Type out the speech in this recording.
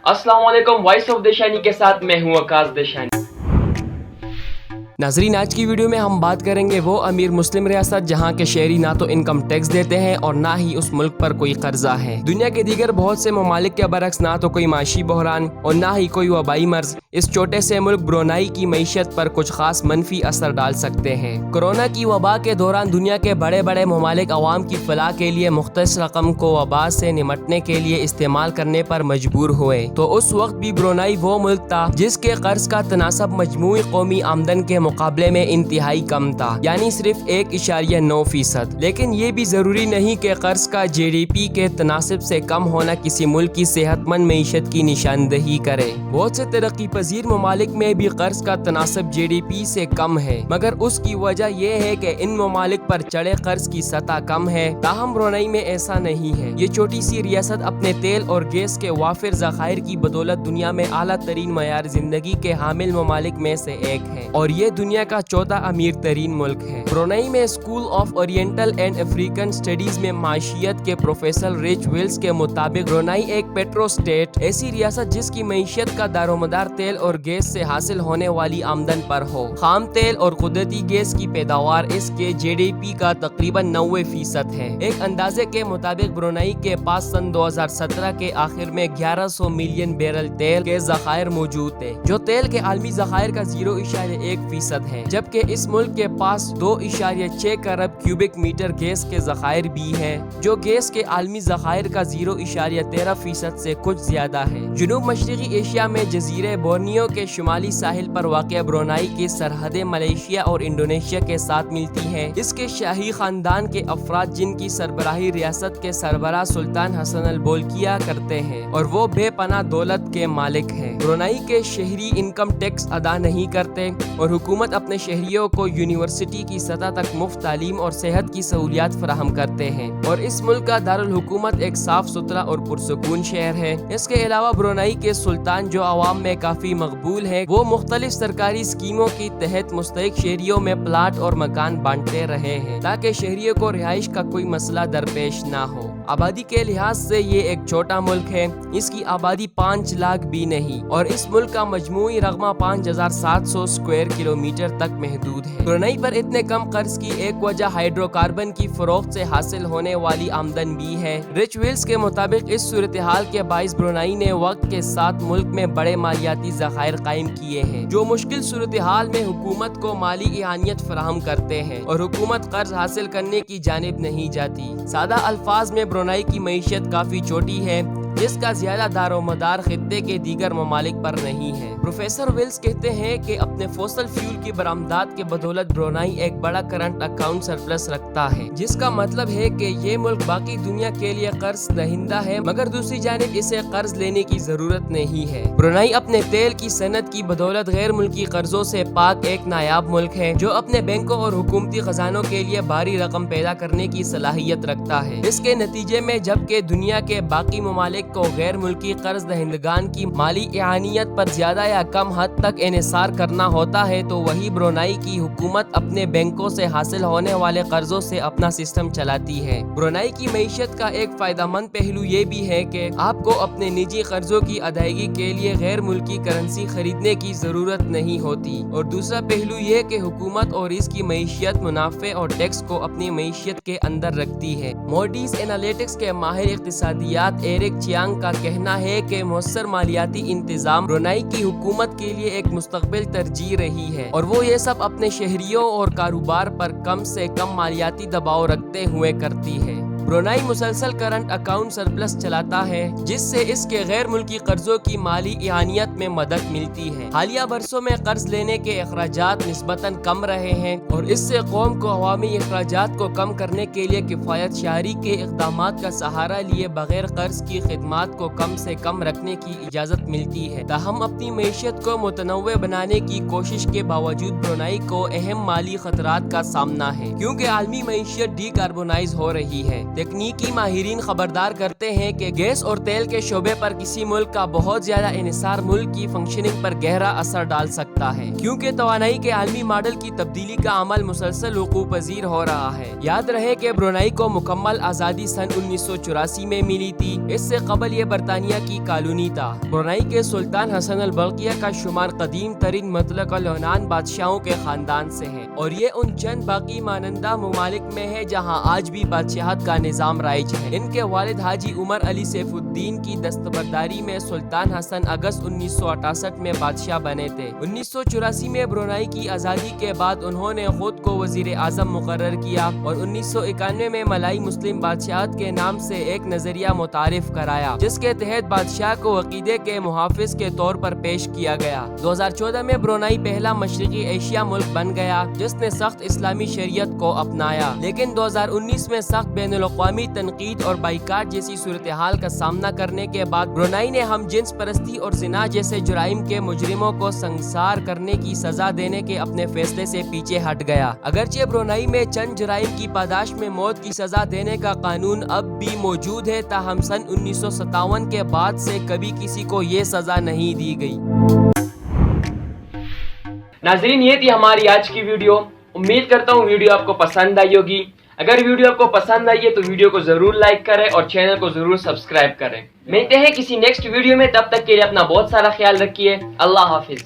अस्सलाम वालेकुम। Voice of देशानी के साथ मैं हूँ आकाश देशानी। नाजरीन, आज की वीडियो में हम बात करेंगे वो अमीर मुस्लिम रियासत जहाँ के शहरी ना तो इनकम टैक्स देते हैं और ना ही उस मुल्क पर कोई कर्जा है। दुनिया के दीगर बहुत से ममालिक के बरक्स ना तो कोई माशी बहरान और ना ही कोई वबाई मर्ज इस छोटे से मुल्क ब्रुनाई की मईशत पर कुछ खास मनफी असर डाल सकते हैं। कोरोना की वबा के दौरान दुनिया के बड़े बड़े ममालिक अवाम की फलाह के लिए मुख्तस रकम को वबा से निमटने के लिए इस्तेमाल करने पर मजबूर हुए, तो उस वक्त भी ब्रुनाई वो मुल्क था जिसके कर्ज का तनासब मजमूई कौमी आमदन के मुकाबले में इंतहाई कम था, यानी सिर्फ 1.9%। लेकिन ये भी जरूरी नहीं कि कर्ज का GDP के तनासब से कम होना किसी मुल्क की सेहतमंद मईशत की निशानदही करे। बहुत से तरक्की पजीर ममालिक में भी कर्ज का तनासब GDP से कम है, मगर उसकी वजह यह है कि इन ममालिक पर चढ़े कर्ज की सतह कम है। ताहम ब्रुनाई में ऐसा नहीं है। ये छोटी सी रियासत अपने तेल और गैस के वाफिर ज़खायर की बदौलत दुनिया में आला तरीन मयार जिंदगी के हामिल ममालिक में से एक है और ये दुनिया का चौथा अमीर तरीन मुल्क है। ब्रुनाई में school of oriental and African studies में माशियत के प्रोफेसर रिच विल्स के मुताबिक ब्रुनाई एक पेट्रो स्टेट, ऐसी रियासत जिसकी मईशत का दारोमदार तेल और गैस से हासिल होने वाली आमदन पर हो। खाम तेल और कुदरती गैस की पैदावार इसके GDP का तकरीबन 90% है। एक अंदाजे के मुताबिक ब्रुनाई के पास सन 2017 के आखिर में 1100 मिलियन बैरल तेल के ज़खायर मौजूद थे, जो तेल के आलमी ज़खायर का 0.1% है, जबकि इस मुल्क के पास 2.6 खरब क्यूबिक मीटर गैस के ज़खायर भी हैं, जो गैस के आलमी ज़खायर का 0.13% से कुछ ज्यादा है। जुनूब मशरकी एशिया में जजीरे बोर्नियो के शुमाली साहिल पर वाक़ ब्रुनाई की सरहदें मलेशिया और इंडोनेशिया के साथ मिलती है। इसके शाही खानदान के अफराद जिनकी सरबराही रियासत के सरबराह सुल्तान हसन अल बोल्किया करते हैं और वो बेपनाह दौलत के मालिक हैं। ब्रुनाई के शहरी इनकम टैक्स अदा नहीं करते और हुकूमत अपने शहरियों को यूनिवर्सिटी की सतह तक मुफ्त तालीम और सेहत की सहूलियात फराहम करते हैं और इस मुल्क का दारुल हुकूमत एक साफ सुथरा और पुरसुकून शहर है। इसके अलावा ब्रुनाई के सुल्तान, जो आवाम में काफी मकबूल है, वो मुख्तलिफ सरकारी स्कीमों के तहत मुस्तहिक शहरियों में प्लाट और मकान बांटते रहे हैं ताकि शहरियों को रिहाइश का कोई मसला दरपेश ना हो। आबादी के लिहाज से ये एक छोटा मुल्क है। इसकी आबादी 5 लाख भी नहीं और इस मुल्क का मजमूई रकमा 5700 स्क्वायर किलोमीटर तक महदूद है। ब्रुनाई पर इतने कम कर्ज की एक वजह हाइड्रोकार्बन की फरोख्त से हासिल होने वाली आमदन भी है। रिच विल्स के मुताबिक इस सूरत हाल के बाइस ब्रुनाई ने वक्त के साथ मुल्क में बड़े मालियाती ज़खायर कायम किए हैं, जो मुश्किल सूरत हाल में हुकूमत को माली इआनियत फराहम करते हैं और हुकूमत कर्ज हासिल करने की जानिब नहीं जाती। सादा अल्फाज में ब्रुनाई की मईशत काफी छोटी है, जिसका ज्यादा दारोमदार खित्ते के दीगर ममालिक पर नहीं है। प्रोफेसर विल्स कहते हैं कि अपने फोसल फ्यूल की बरामदात के बदौलत ब्रुनाई एक बड़ा करंट अकाउंट सरप्लस रखता है, जिसका मतलब है कि ये मुल्क बाकी दुनिया के लिए कर्ज दहिंदा है, मगर दूसरी जानिब इसे कर्ज लेने की जरूरत नहीं है। ब्रुनाई अपने तेल की सनत की बदौलत गैर मुल्की कर्जों से पाक एक नायाब मुल्क है, जो अपने बैंकों और हुकूमती खजानों के लिए भारी रकम पैदा करने की सलाहियत रखता है। इसके नतीजे में जबकि दुनिया के बाकी ममालिक को गैर मुल्की कर्ज दहिंदगान की माली इआनियत पर ज्यादा या कम हद तक इन्हिसार करना होता है, तो वही ब्रुनाई की हुकूमत अपने बैंकों से हासिल होने वाले कर्जों से अपना सिस्टम चलाती है। ब्रुनाई की मईशत का एक फायदेमंद पहलू ये भी है कि आपको अपने निजी कर्जों की अदायगी के लिए गैर मुल्की करेंसी खरीदने की जरूरत नहीं होती और दूसरा पहलू ये कि हुकूमत और इसकी मईशत मुनाफे और टैक्स को अपनी मईशत के अंदर रखती है। मोडीज एनालिटिक्स के माहिर इक्तिसादियात एरिक चियांग का कहना है कि मुअस्सर मालियाती इंतजाम ब्रुनाई की हुकूमत के लिए एक मुस्तकबिल तरजीह रही है और वो ये सब अपने शहरियों और कारोबार पर कम से कम मालियाती दबाव रखते हुए करती है। ब्रुनाई मुसलसल करंट अकाउंट सरप्लस चलाता है, जिससे इसके गैर मुल्की कर्जों की माली इआनियत में मदद मिलती है। हालिया बरसों में कर्ज लेने के अखराजात निस्बतन कम रहे हैं और इससे कौम को अवामी अखराजात को कम करने के लिए किफायत शहरी के इक़दामात का सहारा लिए बगैर कर्ज की खिदमात को कम से कम रखने की इजाज़त मिलती है। ताहम अपनी मईशत को मुतनव्वे बनाने की कोशिश के बावजूद ब्रुनाई को अहम माली खतरात का सामना है, क्योंकि आलमी मईशत डीकार्बोनाइज हो रही है। تکنیکی ماہرین خبردار کرتے ہیں کہ گیس اور تیل کے شعبے پر کسی ملک کا بہت زیادہ انحصار ملک کی فنکشننگ پر گہرا اثر ڈال سکتا ہے، کیونکہ توانائی کے عالمی ماڈل کی تبدیلی کا عمل مسلسل وقوع پذیر ہو رہا ہے۔ یاد رہے کہ برونائی کو مکمل آزادی سن 1984 میں ملی تھی، اس سے قبل یہ برطانیہ کی کالونی تھا۔ برونائی کے سلطان حسن البلقیہ کا شمار قدیم ترین مطلق العنان بادشاہوں کے خاندان سے ہے، اور یہ ان چند باقی مانندہ ممالک میں ہے جہاں آج بھی بادشاہت کا نظام رائج ہے۔ ان کے والد حاجی عمر علی سیف الدین کی دستبرداری میں سلطان حسن اگست 1968 میں بادشاہ بنے تھے۔ 1984 میں برونائی کی آزادی کے بعد انہوں نے خود کو وزیر اعظم مقرر کیا اور 1991 میں ملائی مسلم بادشاہت کے نام سے ایک نظریہ متعارف کرایا، جس کے تحت بادشاہ کو عقیدے کے محافظ کے طور پر پیش کیا گیا۔ 2014 میں برونائی پہلا مشرقی ایشیا ملک بن گیا جس نے سخت اسلامی شریعت کو اپنایا، لیکن 2019 میں سخت بین الاقوامی تنقید اور بائیکاٹ جیسی صورتحال کا سامنا کرنے کے بعد برونائی نے ہم جنس پرستی اور زنا جیسے جرائم کے مجرموں کو سنسار کرنے کی سزا دینے کے اپنے فیصلے سے پیچھے ہٹ گیا۔ اگرچہ برونائی میں چند جرائم کی پاداش میں موت کی سزا دینے کا قانون اب بھی موجود ہے، تاہم سن 1957 کے بعد سے کبھی کسی کو یہ سزا نہیں دی گئی۔ ناظرین، یہ تھی ہماری آج کی ویڈیو۔ امید کرتا ہوں ویڈیو آپ کو پسند آئی ہوگی۔ اگر ویڈیو آپ کو پسند آئی ہے تو ویڈیو کو ضرور لائک کریں اور چینل کو ضرور سبسکرائب کریں۔ ملتے ہیں کسی نیکسٹ ویڈیو میں، تب تک کے لیے اپنا بہت سارا خیال رکھیے۔ اللہ حافظ۔